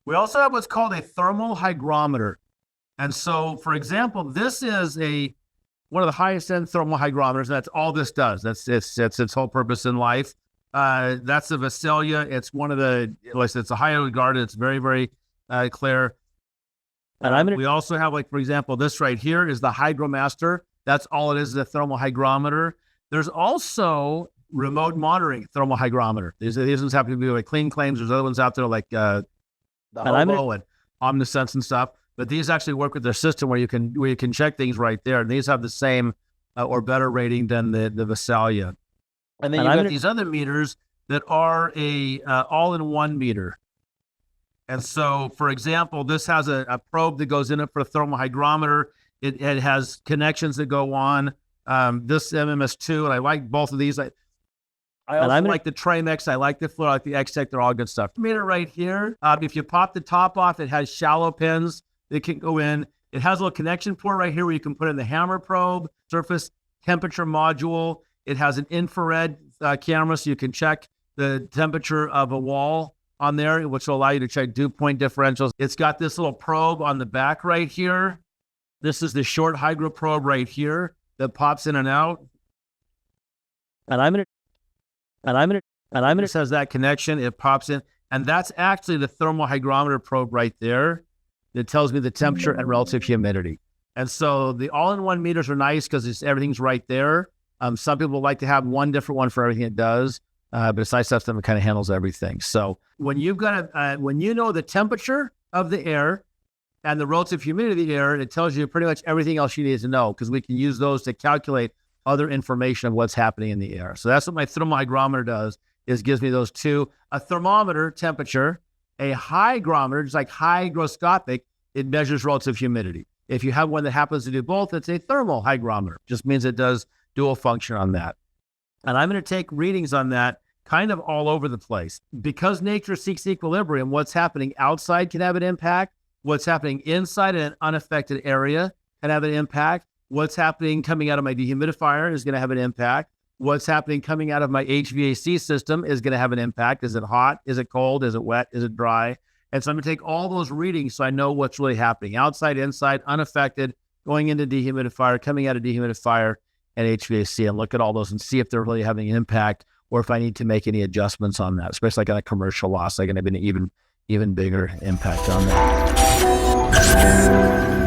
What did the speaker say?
We also have what's called a thermo-hygrometer. And so, for example, this is one of the highest end thermo-hygrometers. That's all this does. That's its whole purpose in life. That's the Veselia. It's one of it's a highly regarded. It's very, very clear. And we also have, like, for example, this right here is the Hydromaster. That's all it is a thermo-hygrometer. There's also remote monitoring thermo-hygrometer. These ones happen to be like Clean Claims. There's other ones out there like the Hobo and Omnisense and stuff. But these actually work with their system where you can check things right there. And these have the same or better rating than the Veselia. And then you've got these other meters that are a all-in-one meter. And so, for example, this has a probe that goes in it for a thermo-hygrometer. It has connections that go on. This MMS2, and I like both of these. I also like the Tramex. I like the FLIR. I like the Extech. They're all good stuff. Meter right here. If you pop the top off, it has shallow pins that can go in. It has a little connection port right here where you can put in the hammer probe, surface temperature module. It has an infrared camera, so you can check the temperature of a wall on there, which will allow you to check dew point differentials. It's got this little probe on the back right here. This is the short hydro probe right here that pops in and out. This has that connection. It pops in, and that's actually the thermo-hygrometer probe right there that tells me the temperature and relative humidity. And so the all-in-one meters are nice because everything's right there. Some people like to have one different one for everything it does, but it's nice to have something that kind of handles everything. So when you've got when you know the temperature of the air and the relative humidity of the air, it tells you pretty much everything else you need to know, because we can use those to calculate other information of what's happening in the air. So that's what my thermo-hygrometer does, is gives me those two: a thermometer, temperature; a hygrometer, just like hygroscopic, it measures relative humidity. If you have one that happens to do both, it's a thermo-hygrometer. Just means it does dual function on that. And I'm going to take readings on that kind of all over the place. Because nature seeks equilibrium, what's happening outside can have an impact. What's happening inside in an unaffected area can have an impact. What's happening coming out of my dehumidifier is going to have an impact. What's happening coming out of my HVAC system is going to have an impact. Is it hot? Is it cold? Is it wet? Is it dry? And so I'm going to take all those readings so I know what's really happening. Outside, inside, unaffected, going into dehumidifier, coming out of dehumidifier, and HVAC, and look at all those and see if they're really having an impact, or if I need to make any adjustments on that, especially like on a commercial loss, like going to have an even bigger impact on that.